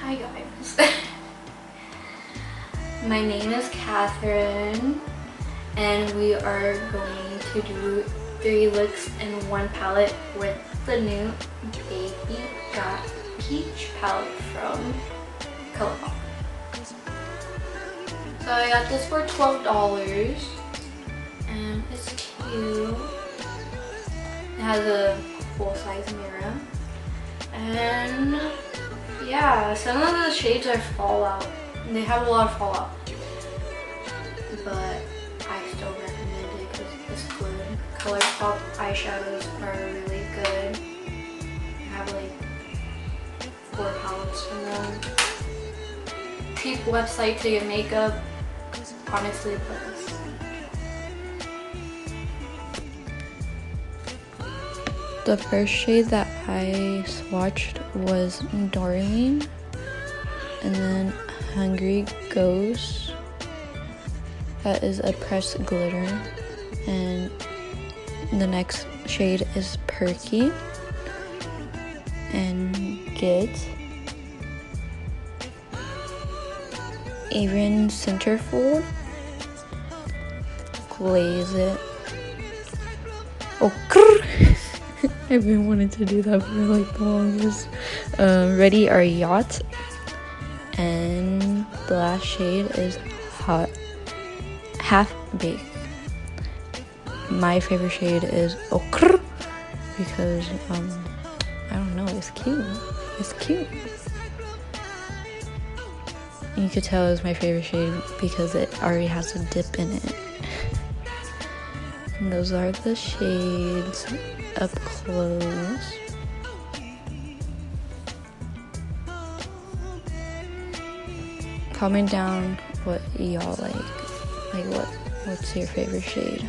Hi guys. My name is Catherine and we are going to do 3 looks in 1 palette with the new Baby Got Peach palette from ColourPop. So I got this for $12 and it's cute. It has a full-size mirror and yeah, some of the shades are fallout. They have a lot of fallout, but I still recommend it because it's good. ColourPop eyeshadows are really good. I have like 4 palettes from them. Cheap website to get makeup. Honestly, but the first shade that I swatched was Darling, and then Hungry Ghost. That is a pressed glitter, and the next shade is Perky and Get. Even Centerfold, Glaze It. Oh, I've been wanting to do that for like the longest. Ready Our Yacht, and the last shade is Hot Half Baked. My favorite shade is Ochre because I don't know, it's cute. It's cute. You could tell it's my favorite shade because it already has a dip in it. And those are the shades up close. Comment down what y'all like what's your favorite shade.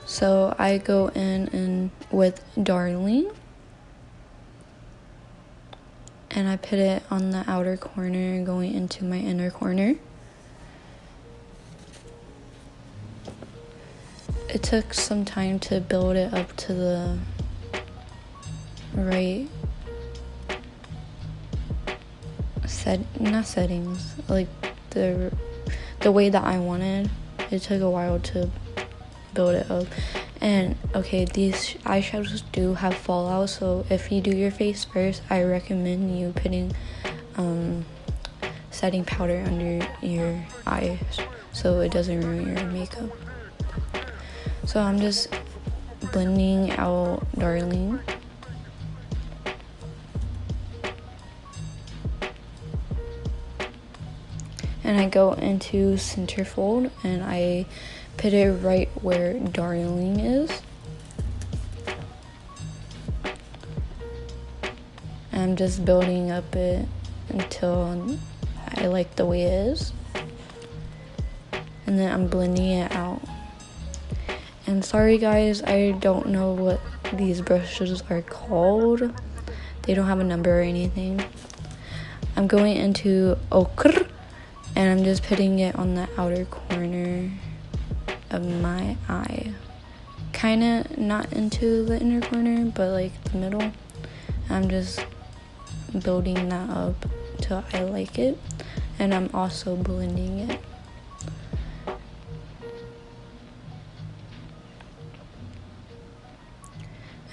So I go in and with Darling, and I put it on the outer corner going into my inner corner. It took some time to build it up to the right not settings, like the way that I wanted. It took a while to build it up. And okay, these eyeshadows do have fallout, so if you do your face first, I recommend you putting setting powder under your eyes so it doesn't ruin your makeup. So I'm just blending out Darling. And I go into Centerfold and I put it right where Darling is. And I'm just building up it until I like the way it is. And then I'm blending it out. And sorry guys, I don't know what these brushes are called. They don't have a number or anything. I'm going into Ochre and I'm just putting it on the outer corner of my eye. Kinda not into the inner corner, but like the middle. I'm just building that up till I like it. And I'm also blending it.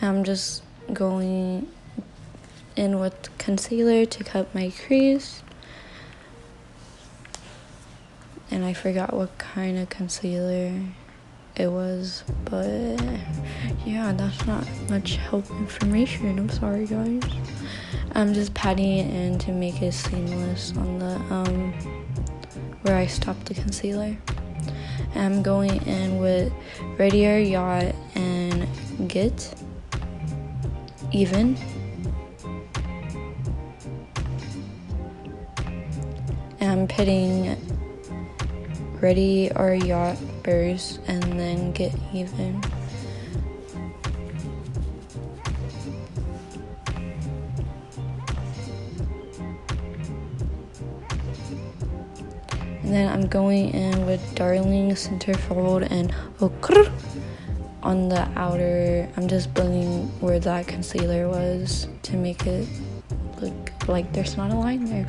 I'm just going in with concealer to cut my crease. And I forgot what kind of concealer it was, but yeah, that's not much help information. I'm sorry guys. I'm just patting it in to make it seamless on the where I stopped the concealer. And I'm going in with Ready Our Yacht and Get Even. And I'm putting Ready Our Yacht first and then Get Even. And then I'm going in with Darling, Centerfold, and Ochre on the outer, I'm just blending where that concealer was to make it look like there's not a line there.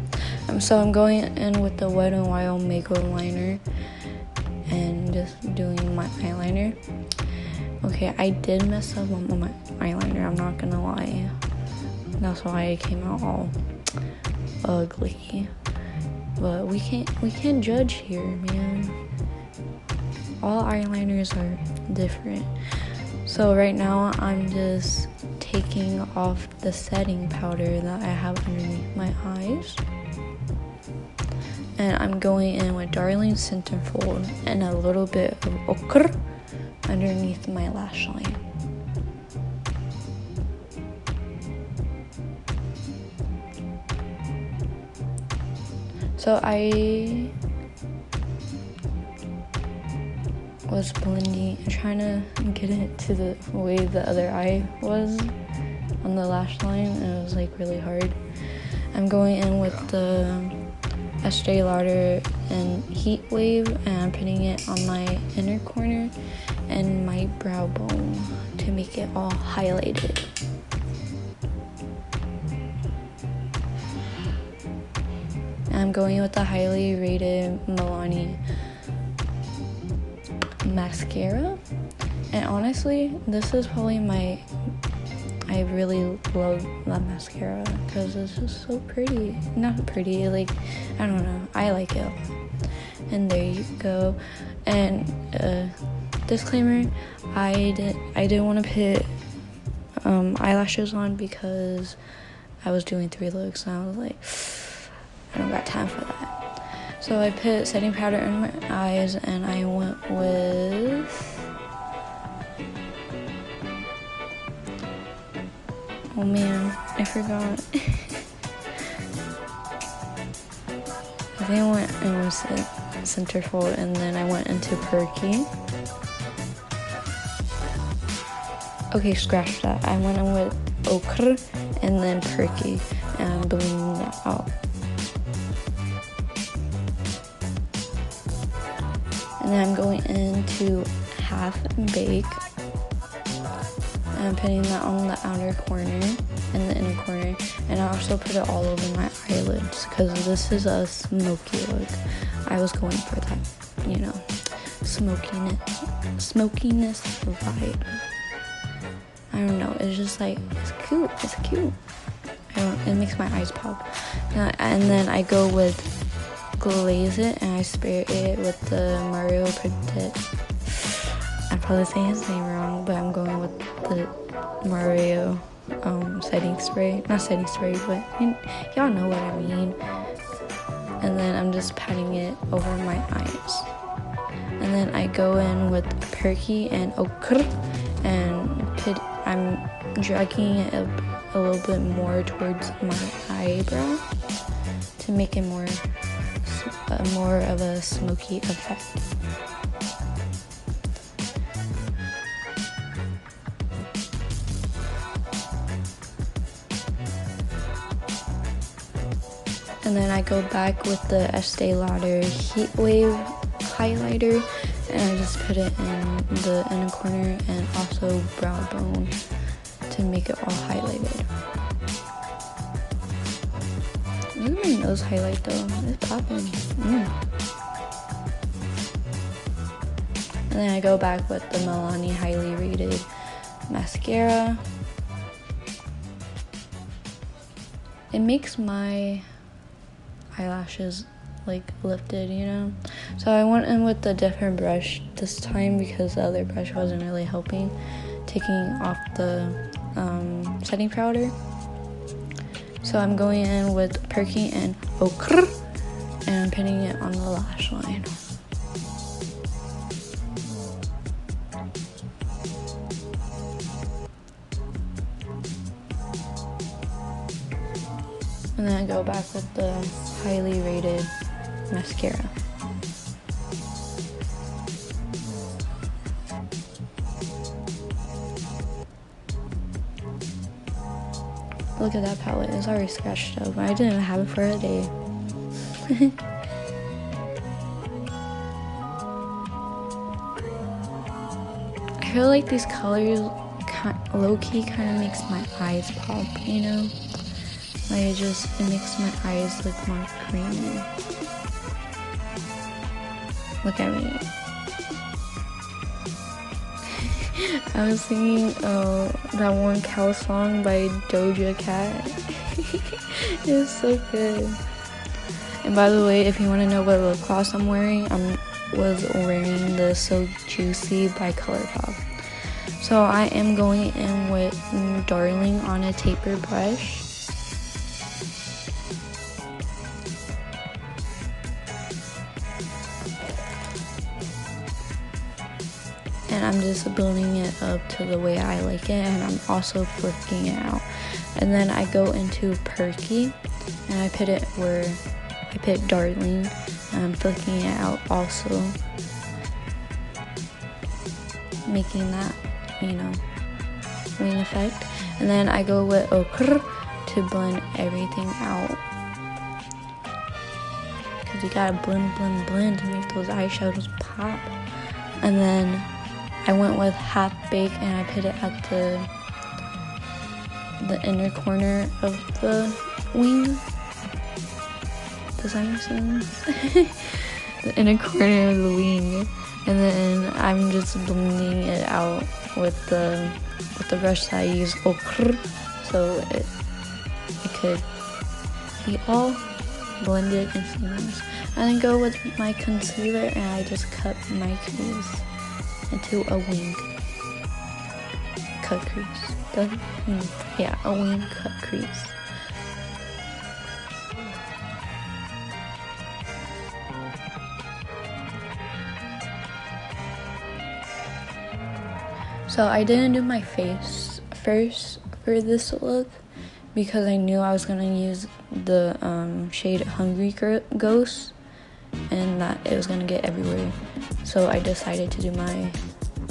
So I'm going in with the Wet n Wild Mako liner and just doing my eyeliner. Okay, I did mess up on my eyeliner, I'm not gonna lie. That's why it came out all ugly. But we can't judge here, man. All eyeliners are different. So right now I'm just taking off the setting powder that I have underneath my eyes. And I'm going in with Darling Centerfold and a little bit of ochre underneath my lash line. So I was blending and trying to get it to the way the other eye was on the lash line, and it was like really hard. I'm going in with the Estee Lauder and Heat Wave, and I'm putting it on my inner corner and my brow bone to make it all highlighted. I'm going with the highly rated Milani mascara, and honestly this is probably I really love that mascara because it's just so pretty. Not pretty, like, I don't know, I like it. And there you go. And disclaimer, I didn't want to put eyelashes on because I was doing 3 looks and I was like, I don't got time for that. So I put setting powder in my eyes and I went with, oh man, I forgot. I think I went in with Centerfold and then I went into Perky. Okay, scratch that. I went in with ochre and then Perky and blending that out. And then I'm going into Half Bake. And I'm putting that on the outer corner and the inner corner. And I also put it all over my eyelids because this is a smoky look. I was going for that, you know, smokiness vibe. I don't know, it's just like, it's cute. It makes my eyes pop. And then I go with Glaze It and I spray it with the Mario Petit. I'm probably saying his name wrong, but I'm going with the Mario setting spray. Not setting spray, but y'all know what I mean. And then I'm just patting it over my eyes. And then I go in with Perky and ochre and I'm dragging it up a little bit more towards my eyebrow to make it more of a smoky effect. And then I go back with the Estee Lauder Heat Wave highlighter and I just put it in the inner corner and also brow bone to make it all highlighted. Look at my nose highlight though, it's popping. And then I go back with the Milani highly rated mascara. It makes my eyelashes like lifted, you know. So I went in with a different brush this time because the other brush wasn't really helping, taking off the setting powder. So I'm going in with Perky and ochre and I'm putting it on the lash line. And then I go back with the highly rated mascara. Look at that palette, it's already scratched up. I didn't have it for a day. I feel like these colors low-key kind of makes my eyes pop, you know? Like it makes my eyes look more creamy. Look at me. I was singing that one cow song by Doja Cat. It was so good. And by the way, if you want to know what lip gloss I'm wearing, was wearing the So Juicy by ColourPop. So I am going in with Darling on a taper brush. And I'm just building it up to the way I like it, and I'm also flicking it out. And then I go into Perky, and I put Darling, and I'm flicking it out also, making that, you know, wing effect. And then I go with Ochre to blend everything out, because you gotta blend to make those eyeshadows pop. And then I went with Half Baked, and I put it at the inner corner of the wing. Does that make sense? The inner corner of the wing. And then I'm just blending it out with the brush that I use, Ochre, so it could be all blended and seamless. And then go with my concealer, and I just cut my crease into a wing cut crease. Yeah, a wing cut crease. So I didn't do my face first for this look because I knew I was gonna use the shade Hungry Ghost, and that it was gonna get everywhere. So I decided to do my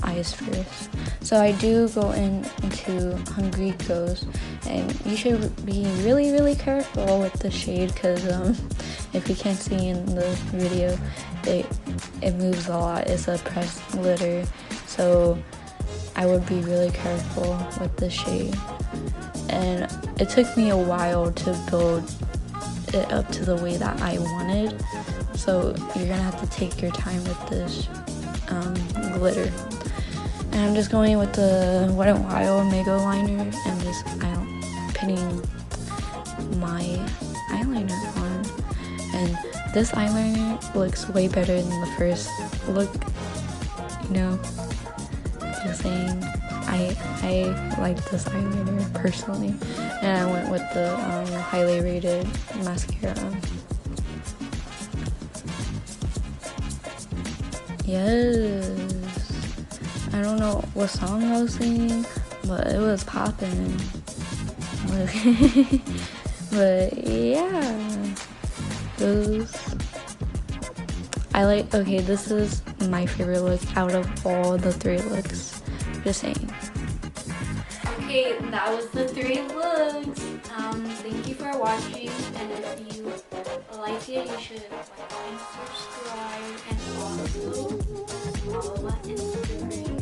eyes first. So I do go into Hungry Ghost, and you should be really careful with the shade, because if you can't see in the video, it moves a lot. It's a pressed glitter, so I would be really careful with the shade. And it took me a while to build it up to the way that I wanted, so you're gonna have to take your time with this glitter. And I'm just going with the Wet n Wild Mega Liner and just pinning my eyeliner on. And this eyeliner looks way better than the first look, you know, just saying. I like this eyeliner personally, and I went with the highly rated mascara. Yes, I don't know what song I was singing, but it was popping. But yeah, okay, this is my favorite look out of all the 3 looks. Just saying. Okay, that was the 3 looks. Thank you for watching, and if you liked it, you should like and subscribe, and also follow my Instagram.